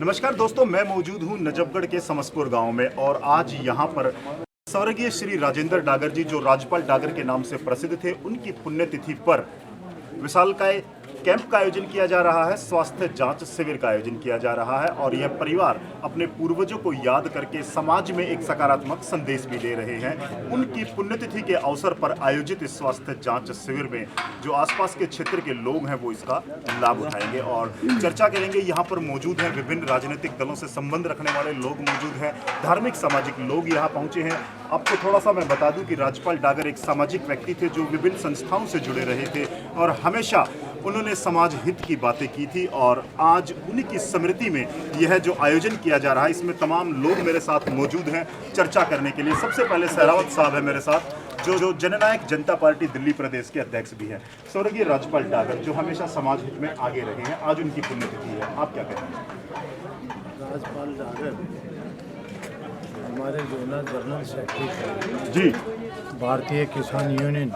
नमस्कार दोस्तों, मैं मौजूद हूं नजफगढ़ के समसपुर गांव में और आज यहां पर स्वर्गीय श्री राजेंद्र डागर जी, जो राजपाल डागर के नाम से प्रसिद्ध थे, उनकी पुण्यतिथि पर विशालकाय कैंप का आयोजन किया जा रहा है। स्वास्थ्य जांच शिविर का आयोजन किया जा रहा है और यह परिवार अपने पूर्वजों को याद करके समाज में एक सकारात्मक संदेश भी दे रहे हैं। उनकी पुण्यतिथि के अवसर पर आयोजित इस स्वास्थ्य जांच शिविर में जो आसपास के क्षेत्र के लोग हैं वो इसका लाभ उठाएंगे और चर्चा करेंगे। यहाँ पर मौजूद हैं विभिन्न राजनीतिक दलों से संबंध रखने वाले लोग मौजूद हैं, धार्मिक सामाजिक लोग यहाँ पहुँचे हैं। आपको थोड़ा सा मैं बता दूं कि राजपाल डागर एक सामाजिक व्यक्ति थे जो विभिन्न संस्थाओं से जुड़े रहे थे और हमेशा उन्होंने समाज हित की बातें की थी और आज उन्हीं की स्मृति में यह जो आयोजन किया जा रहा है, इसमें तमाम लोग मेरे साथ मौजूद हैं चर्चा करने के लिए। सबसे पहले सहरावत साहब है मेरे साथ, जो जननायक जनता पार्टी दिल्ली प्रदेश के अध्यक्ष भी हैं। स्वर्गीय राजपाल डागर जो हमेशा समाज हित में आगे रहे हैं, आज उनकी पुण्यतिथि है, आप क्या कहते हैं? राजपाल डागर हमारे जोनल जनरल सेक्रेटरी जी, भारतीय किसान यूनियन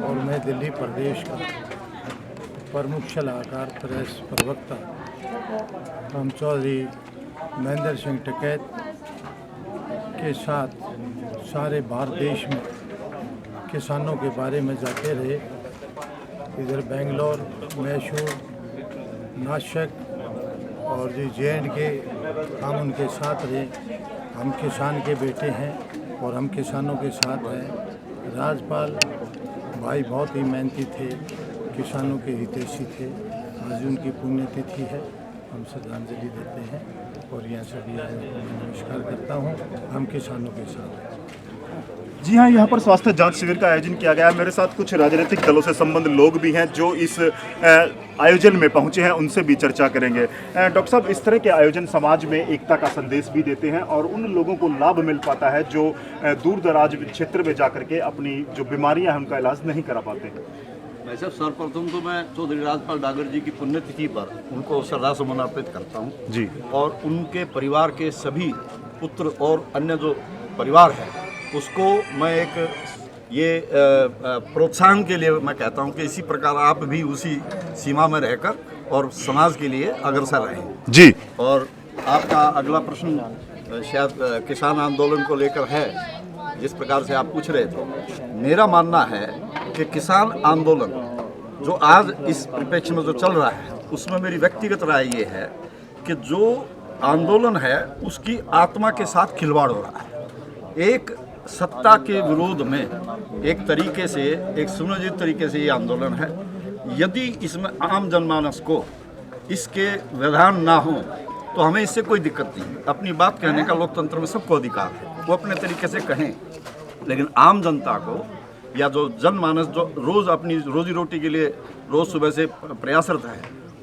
और मैं दिल्ली प्रदेश का प्रमुख सलाहकार प्रेस प्रवक्ता हम चौधरी महेंद्र सिंह टिकैत के साथ सारे भारत देश में किसानों के बारे में जाते रहे। इधर बेंगलोर, मैसूर, नासिक और जी JNK हम उनके साथ रहे। हम किसान के बेटे हैं और हम किसानों के साथ हैं। राजपाल भाई बहुत ही मेहनती थे, किसानों के हितैषी थे। आज उनकी पुण्यतिथि है, हम श्रद्धांजलि देते हैं और यहाँ सभी आयोजकों को नमस्कार करता हूँ। हम किसानों के साथ हैं। जी हाँ, यहाँ पर स्वास्थ्य जांच शिविर का आयोजन किया गया है। मेरे साथ कुछ राजनीतिक दलों से संबंध लोग भी हैं जो इस आयोजन में पहुंचे हैं, उनसे भी चर्चा करेंगे। डॉक्टर साहब, इस तरह के आयोजन समाज में एकता का संदेश भी देते हैं और उन लोगों को लाभ मिल पाता है जो दूर दराज क्षेत्र में जाकर के अपनी जो बीमारियां हैं उनका इलाज नहीं करा पाते हैं। वैसे सर्वप्रथम तो मैं चौधरी राजपाल डागर जी की पुण्यतिथि पर उनको श्रद्धासुमन अर्पित करता हूँ जी, और उनके परिवार के सभी पुत्र और अन्य जो परिवार है उसको मैं एक ये प्रोत्साहन के लिए मैं कहता हूँ कि इसी प्रकार आप भी उसी सीमा में रहकर और समाज के लिए अग्रसर रहें जी। और आपका अगला प्रश्न शायद किसान आंदोलन को लेकर है, जिस प्रकार से आप पूछ रहे थे। मेरा मानना है कि किसान आंदोलन जो आज इस परिप्रेक्ष्य में जो चल रहा है उसमें मेरी व्यक्तिगत राय ये है कि जो आंदोलन है उसकी आत्मा के साथ खिलवाड़ हो रहा है। एक सत्ता के विरोध में एक तरीके से, एक सुनियोजित तरीके से ये आंदोलन है। यदि इसमें आम जनमानस को इसके विधान ना हो तो हमें इससे कोई दिक्कत नहीं। अपनी बात कहने का लोकतंत्र में सबको अधिकार है, वो अपने तरीके से कहें, लेकिन आम जनता को या जो जनमानस जो रोज़ अपनी रोजी रोटी के लिए रोज़ सुबह से प्रयासरत है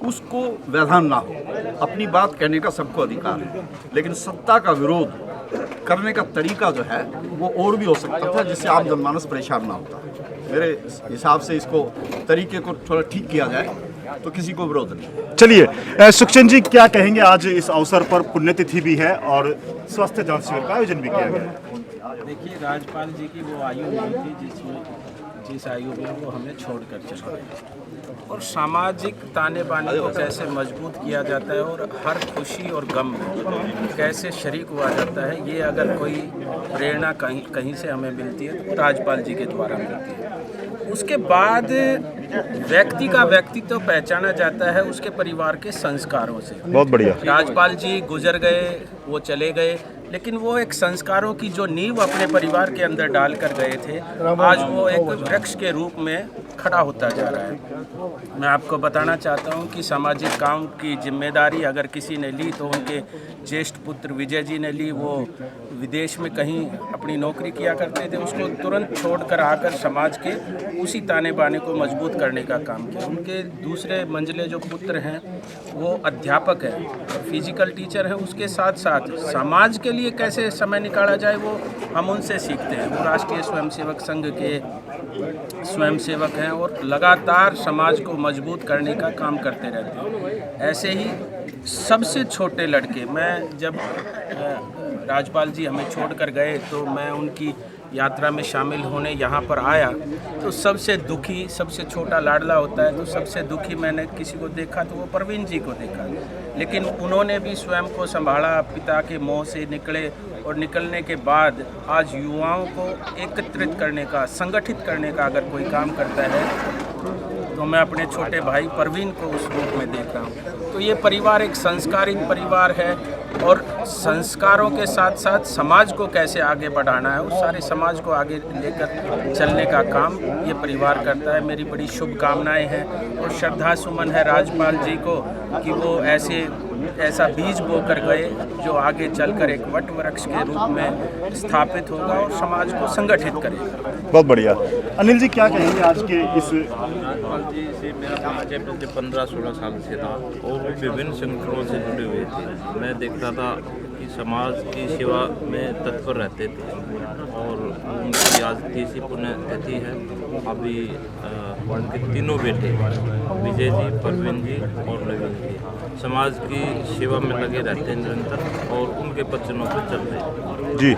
उसको व्यवधान ना हो। अपनी बात कहने का सबको अधिकार है, लेकिन सत्ता का विरोध करने का तरीका जो है वो और भी हो सकता था जिससे आम जनमानस परेशान ना होता। मेरे हिसाब से इसको तरीके को थोड़ा ठीक किया जाए तो किसी को विरोध नहीं। चलिए, सुखचंद जी क्या कहेंगे? आज इस अवसर पर पुण्यतिथि भी है और स्वास्थ्य जांच शिविर का आयोजन भी किया गया है। देखिए, राजपाल जी की वो आयु नहीं थी जिस आयु में वो हमें छोड़कर चले गए और सामाजिक ताने बाने को कैसे मजबूत किया जाता है और हर खुशी और गम में कैसे शरीक हुआ जाता है, ये अगर कोई प्रेरणा कहीं से हमें मिलती है तो राजपाल जी के द्वारा मिलती है। उसके बाद व्यक्ति का व्यक्तित्व पहचाना जाता है उसके परिवार के संस्कारों से। बहुत बढ़िया। राजपाल जी गुजर गए, वो चले गए, लेकिन वो एक संस्कारों की जो नींव अपने परिवार के अंदर डाल कर गए थे, आज वो एक वृक्ष के रूप में खड़ा होता जा रहा है। मैं आपको बताना चाहता हूं कि सामाजिक काम की जिम्मेदारी अगर किसी ने ली तो उनके ज्येष्ठ पुत्र विजय जी ने ली। वो विदेश में कहीं अपनी नौकरी किया करते थे, उसको तुरंत छोड़कर आकर समाज के उसी ताने बाने को मजबूत करने का काम किया। उनके दूसरे मंजिले जो पुत्र हैं वो अध्यापक हैं, फिजिकल टीचर हैं। उसके साथ साथ समाज के लिए कैसे समय निकाला जाए वो हम उनसे सीखते हैं। वो राष्ट्रीय स्वयंसेवक संघ के स्वयंसेवक हैं और लगातार समाज को मजबूत करने का काम करते रहते हैं। ऐसे ही सबसे छोटे लड़के, मैं जब राजपाल जी हमें छोड़कर गए तो मैं उनकी यात्रा में शामिल होने यहाँ पर आया तो सबसे दुखी, सबसे छोटा लाडला होता है तो सबसे दुखी मैंने किसी को देखा तो वो प्रवीण जी को देखा। लेकिन उन्होंने भी स्वयं को संभाला, पिता के मोह से निकले और निकलने के बाद आज युवाओं को एकत्रित करने का, संगठित करने का अगर कोई काम करता है तो मैं अपने छोटे भाई परवीन को उस रूप में देख रहा हूँ। तो ये परिवार एक संस्कारित परिवार है और संस्कारों के साथ साथ समाज को कैसे आगे बढ़ाना है, उस सारे समाज को आगे लेकर चलने का काम ये परिवार करता है। मेरी बड़ी शुभकामनाएं हैं और श्रद्धा सुमन है राज्यपाल जी को कि वो ऐसा बीज बो कर गए जो आगे चलकर एक वट वृक्ष के रूप में स्थापित होगा और समाज को संगठित करेगा। बहुत बढ़िया। अनिल जी क्या कहेंगे आज के इस जी से मेरा परिचय पिछले 15-16 साल से था और वो विभिन्न संगठनों से जुड़े हुए थे। मैं देखता था कि समाज की सेवा में तत्पर रहते थे और उनकी आज तीसरी पुण्यतिथि है। अभी उनके तीनों बेटे विजय जी, परवीन जी और नवीन जी समाज की सेवा में लगे रहते हैं निरंतर और उनके वचनों पर चल रहे हैं। जी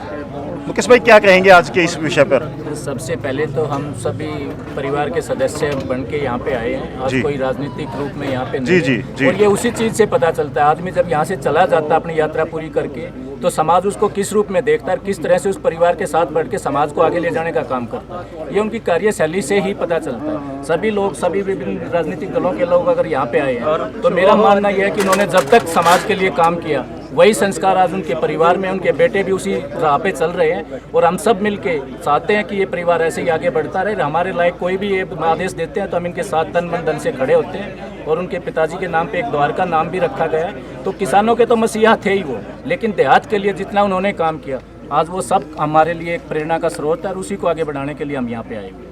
मुकेश भाई क्या कहेंगे आज के इस विषय पर? सबसे पहले तो हम सभी परिवार के सदस्य बन के यहाँ पे आए हैं। आज कोई राजनीतिक रूप में यहाँ पे नहीं है। और ये उसी चीज़ से पता चलता है, आदमी जब यहाँ से चला जाता है अपनी यात्रा पूरी करके तो समाज उसको किस रूप में देखता है, किस तरह से उस परिवार के साथ बढ़ के समाज को आगे ले जाने का काम करता है। ये उनकी कार्यशैली से ही पता चलता है। सभी लोग, सभी विभिन्न राजनीतिक दलों के लोग अगर यहाँ पे आए हैं तो मेरा मानना यह है कि उन्होंने जब तक समाज के लिए काम किया वही संस्कार आज उनके परिवार में, उनके बेटे भी उसी राह पे चल रहे हैं और हम सब मिलके चाहते हैं कि ये परिवार ऐसे ही आगे बढ़ता रहे। हमारे लायक कोई भी ये आदेश देते हैं तो हम इनके साथ तन मन धन से खड़े होते हैं और उनके पिताजी के नाम पे एक द्वारका नाम भी रखा गया है। तो किसानों के तो मसीहा थे ही वो, लेकिन देहात के लिए जितना उन्होंने काम किया आज वो सब हमारे लिए एक प्रेरणा का स्रोत है और उसी को आगे बढ़ाने के लिए हम यहाँ पे आए हुए।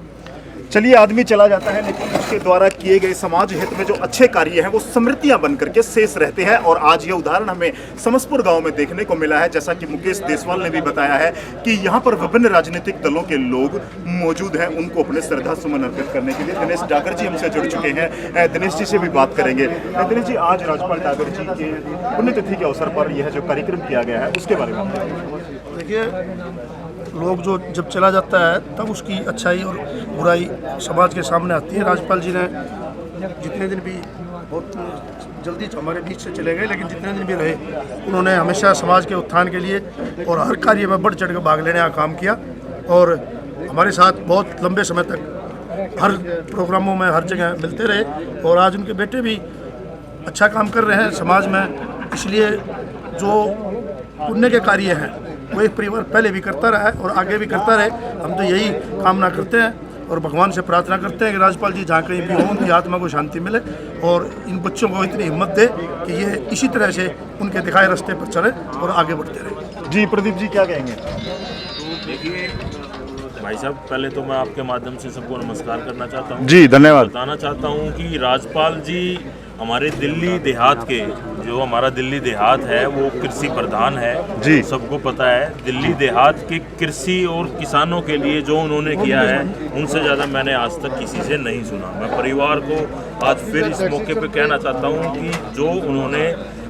चलिए आदमी चला जाता है लेकिन उसके द्वारा किए गए समाज हित में जो अच्छे कार्य हैं वो स्मृतियां बन करके शेष रहते हैं और आज ये उदाहरण हमें समसपुर गांव में देखने को मिला है। जैसा कि मुकेश देसवाल ने भी बताया है कि यहाँ पर विभिन्न राजनीतिक दलों के लोग मौजूद हैं उनको अपने श्रद्धा सुमन अर्पित करने के लिए। दिनेश डागर जी हमसे जुड़ चुके हैं, दिनेश जी से भी बात करेंगे। दिनेश जी आज राज्यपाल डागर जी के पुण्यतिथि के अवसर पर यह जो कार्यक्रम किया गया है उसके बारे में देखिए, लोग जो जब चला जाता है तब उसकी अच्छाई और बुराई समाज के सामने आती है। राज्यपाल जी ने जितने दिन भी, बहुत जल्दी हमारे बीच से चले गए, लेकिन जितने दिन भी रहे उन्होंने हमेशा समाज के उत्थान के लिए और हर कार्य में बढ़ चढ़ कर भाग लेने का काम किया और हमारे साथ बहुत लंबे समय तक हर प्रोग्रामों में हर जगह मिलते रहे और आज उनके बेटे भी अच्छा काम कर रहे हैं समाज में। इसलिए जो पुण्य के कार्य हैं वो एक परिवार पहले भी करता रहा है और आगे भी करता रहे। हम तो यही कामना करते हैं और भगवान से प्रार्थना करते हैं कि राज्यपाल जी जहाँ कहीं भी हों उनकी आत्मा को शांति मिले और इन बच्चों को इतनी हिम्मत दे कि ये इसी तरह से उनके दिखाए रास्ते पर चले और आगे बढ़ते रहे। जी प्रदीप जी क्या कहेंगे? देखिए भाई साहब, पहले तो मैं आपके माध्यम से सबको नमस्कार करना चाहता हूँ। जी धन्यवाद। बताना चाहता हूँ कि राज्यपाल जी हमारे दिल्ली देहात के, जो हमारा दिल्ली देहात है वो कृषि प्रधान है जी, सबको पता है। दिल्ली देहात के कृषि और किसानों के लिए जो उन्होंने किया है उनसे ज़्यादा मैंने आज तक किसी से नहीं सुना। मैं परिवार को आज फिर इस मौके पर कहना चाहता हूँ कि जो उन्होंने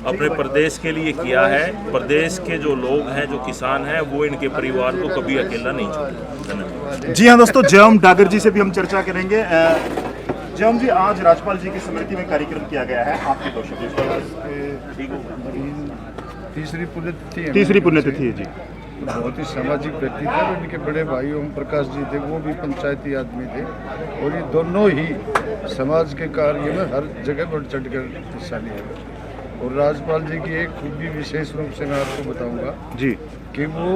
अपने प्रदेश के लिए किया है, प्रदेश के जो लोग हैं, जो किसान हैं, वो इनके परिवार को कभी अकेला नहीं छोड़े। धन्यवाद। जी हाँ दोस्तों, जयम डागर जी से भी हम चर्चा करेंगे। जयम जी आज राज्यपाल जी की स्मृति में कार्यक्रम किया गया है, आपके दो तीसरी पुण्यतिथि है जी। बहुत ही सामाजिक व्यक्ति थे और इनके बड़े भाई ओम प्रकाश जी थे, वो भी पंचायती आदमी थे और ये दोनों ही समाज के कार्य में हर जगह बढ़ चढ़ कर हिस्सा लिया। और राज्यपाल जी की एक खूबी विशेष रूप से मैं आपको बताऊंगा जी कि वो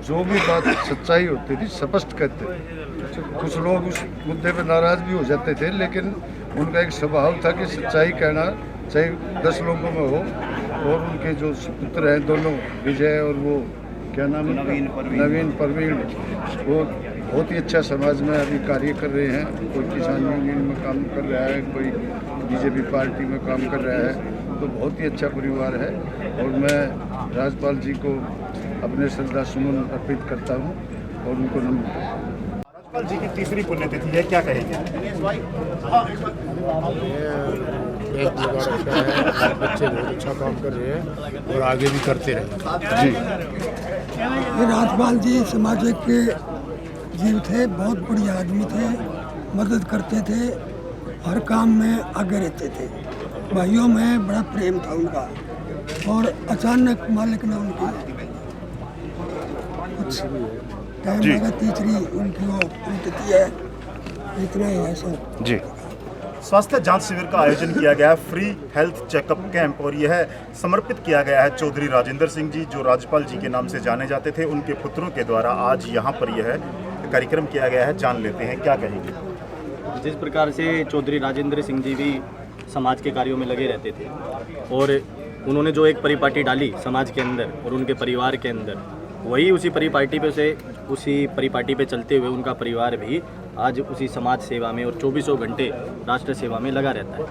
जो भी बात सच्चाई होती थी स्पष्ट कहते थे। कुछ लोग उस मुद्दे पर नाराज भी हो जाते थे, लेकिन उनका एक स्वभाव था कि सच्चाई कहना चाहे 10 लोगों में हो। और उनके जो पुत्र हैं दोनों, विजय और वो क्या नाम है, नवीन परवीन, वो बहुत ही अच्छा समाज में अभी कार्य कर रहे हैं। कोई किसान यूनियन में काम कर रहा है, कोई बीजेपी पार्टी में काम कर रहा है। तो बहुत ही अच्छा परिवार है और मैं राज्यपाल जी को अपने श्रद्धा सुमन अर्पित करता हूँ और उनको नमन। राज्यपाल जी की तीसरी पुण्यतिथि है, क्या कहेंगे? एक मुबारक है, बच्चे बहुत अच्छा काम कर रहे हैं और आगे भी करते रहे जी। ये राज्यपाल जी सामाजिक के जीव थे, बहुत बढ़िया आदमी थे, मदद करते थे, हर काम में आगे रहते थे, भाइयों में बड़ा प्रेम था उनका। और अचानक मालिक ने उनकी कुछ टाइम लगा, तीसरी उनकी वो पुण्यतिथि है, इतना ही है सर। जी, स्वास्थ्य जांच शिविर का आयोजन किया गया है, फ्री हेल्थ चेकअप कैंप, और यह समर्पित किया गया है चौधरी राजेंद्र सिंह जी जो राज्यपाल जी के नाम से जाने जाते थे, उनके पुत्रों के द्वारा आज यहाँ पर यह कार्यक्रम किया गया है। जान लेते हैं, क्या कहेंगे? जिस प्रकार से चौधरी राजेंद्र सिंह जी भी समाज के कार्यों में लगे रहते थे और उन्होंने जो एक परिपाटी डाली समाज के अंदर और उनके परिवार के अंदर, वही उसी परिपाटी पे चलते हुए उनका परिवार भी आज उसी समाज सेवा में और 24 घंटे राष्ट्र सेवा में लगा रहता है।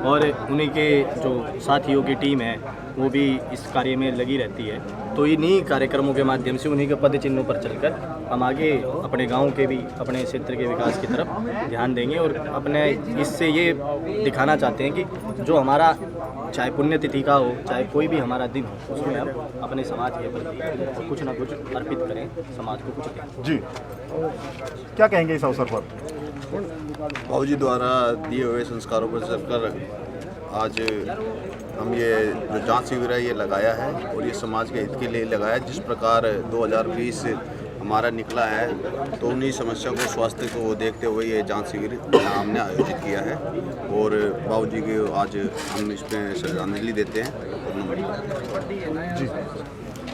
और उन्हीं के जो साथियों की टीम है वो भी इस कार्य में लगी रहती है। तो इन्हीं कार्यक्रमों के माध्यम से, उन्हीं के पद चिन्हों पर चलकर हम आगे अपने गांव के भी, अपने क्षेत्र के विकास की तरफ ध्यान देंगे और अपने इससे ये दिखाना चाहते हैं कि जो हमारा चाहे पुण्यतिथि का हो, चाहे कोई भी हमारा दिन हो, उसमें हम अपने समाज के प्रति कुछ ना कुछ अर्पित करें, समाज को कुछ दें। जी, क्या कहेंगे इस अवसर पर? बाबूजी द्वारा दिए हुए संस्कारों पर चलकर आज हम ये जो जांच शिविर है ये लगाया है और ये समाज के हित के लिए लगाया है। जिस प्रकार 2020 हमारा निकला है तो उन्हीं समस्या को, स्वास्थ्य को देखते हुए ये जांच शिविर हमने आयोजित किया है और बाबूजी को आज हम इसमें श्रद्धांजलि देते हैं। जी,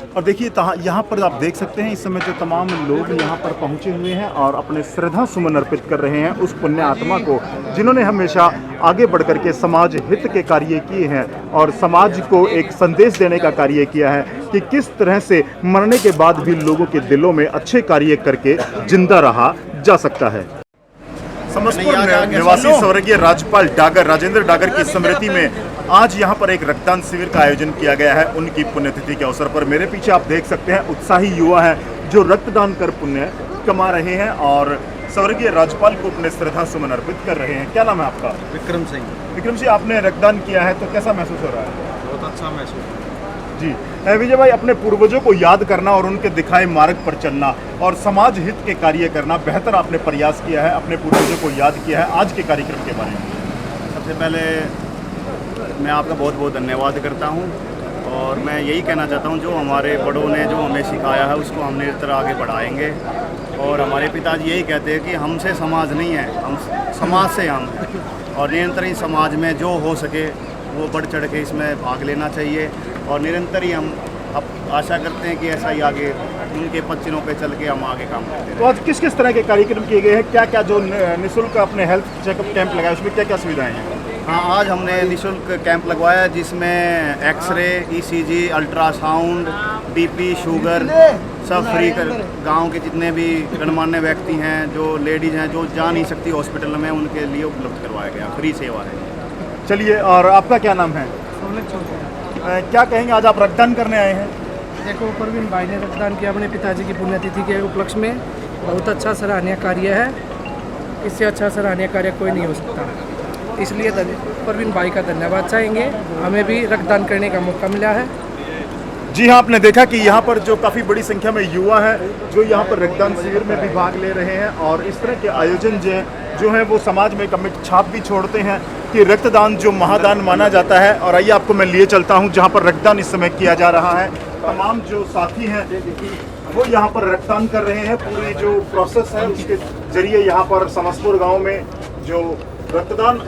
और देखिए यहाँ पर आप देख सकते हैं इस समय जो तमाम लोग यहाँ पर पहुँचे हुए हैं और अपने श्रद्धा सुमन अर्पित कर रहे हैं उस पुण्य आत्मा को जिन्होंने हमेशा आगे बढ़ कर के समाज हित के कार्य किए हैं और समाज को एक संदेश देने का कार्य किया है कि किस तरह से मरने के बाद भी लोगों के दिलों में अच्छे कार्य करके जिंदा रहा जा सकता है। समस्तपुर निवासी स्वर्गीय राज्यपाल डागर राजेंद्र डागर की स्मृति में आज यहाँ पर एक रक्तदान शिविर का आयोजन किया गया है उनकी पुण्यतिथि के अवसर पर। मेरे पीछे आप देख सकते हैं उत्साही युवा हैं जो रक्तदान कर पुण्य कमा रहे हैं और स्वर्गीय राज्यपाल को अपने श्रद्धा सुमन अर्पित कर रहे हैं। क्या नाम है आपका? विक्रम सिंह। विक्रम जी, आपने रक्तदान किया है तो कैसा महसूस हो रहा है? बहुत अच्छा महसूस। जी विजय भाई, अपने पूर्वजों को याद करना और उनके दिखाए मार्ग पर चलना और समाज हित के कार्य करना बेहतर आपने प्रयास किया है, अपने पूर्वजों को याद किया है। आज के कार्यक्रम के बारे में सबसे पहले मैं आपका बहुत बहुत धन्यवाद करता हूं और मैं यही कहना चाहता हूं जो हमारे बड़ों ने जो हमें सिखाया है उसको हम निरंतर आगे बढ़ाएंगे। और हमारे पिताजी यही कहते हैं कि हमसे समाज नहीं है, हम समाज से हम हैं और निरंतर ही समाज में जो हो सके वो बढ़ चढ़ के इसमें भाग लेना चाहिए और निरंतर ही हम अब आशा करते हैं कि ऐसा ही आगे उनके पच्चीनों पे चल के हम आगे काम करते हैं। तो आज किस किस तरह के कार्यक्रम किए गए हैं? क्या क्या जो निःशुल्क अपने हेल्थ चेकअप कैंप लगाया उसमें क्या क्या सुविधाएं हैं? हाँ, आज हमने निःशुल्क कैंप लगवाया जिसमें x-ray, ECG, ultrasound, BP, sugar सब फ्री कर गांव के जितने भी गणमान्य व्यक्ति हैं, जो लेडीज़ हैं जो जा नहीं सकती हॉस्पिटल में, उनके लिए उपलब्ध करवाया गया, फ्री सेवा है। चलिए, और आपका क्या नाम है? क्या कहेंगे, आज आप रक्तदान करने आए हैं? देखो, परवीन भाई ने रक्तदान किया अपने पिताजी की पुण्यतिथि के उपलक्ष्य में, बहुत अच्छा सराहनीय कार्य है। इससे अच्छा सराहनीय कार्य कोई नहीं हो सकता, इसलिए परवीन भाई का धन्यवाद चाहेंगे। हमें भी रक्तदान करने का मौका मिला है। जी हाँ, आपने देखा कि यहाँ पर जो काफ़ी बड़ी संख्या में युवा हैं जो यहाँ पर रक्तदान शिविर में भी भाग ले रहे हैं और इस तरह के आयोजन जो है वो समाज में एक अमिट छाप भी छोड़ते हैं कि रक्तदान जो महादान माना जाता है। और आइए आपको मैं लिए चलता हूँ जहाँ पर रक्तदान इस समय किया जा रहा है। तमाम जो साथी हैं वो यहाँ पर रक्तदान कर रहे हैं। पूरी जो प्रोसेस है उसके जरिए यहाँ पर समस्तपुर गाँव में जो रक्तदान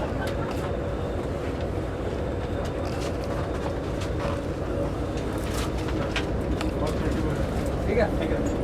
ठीक है।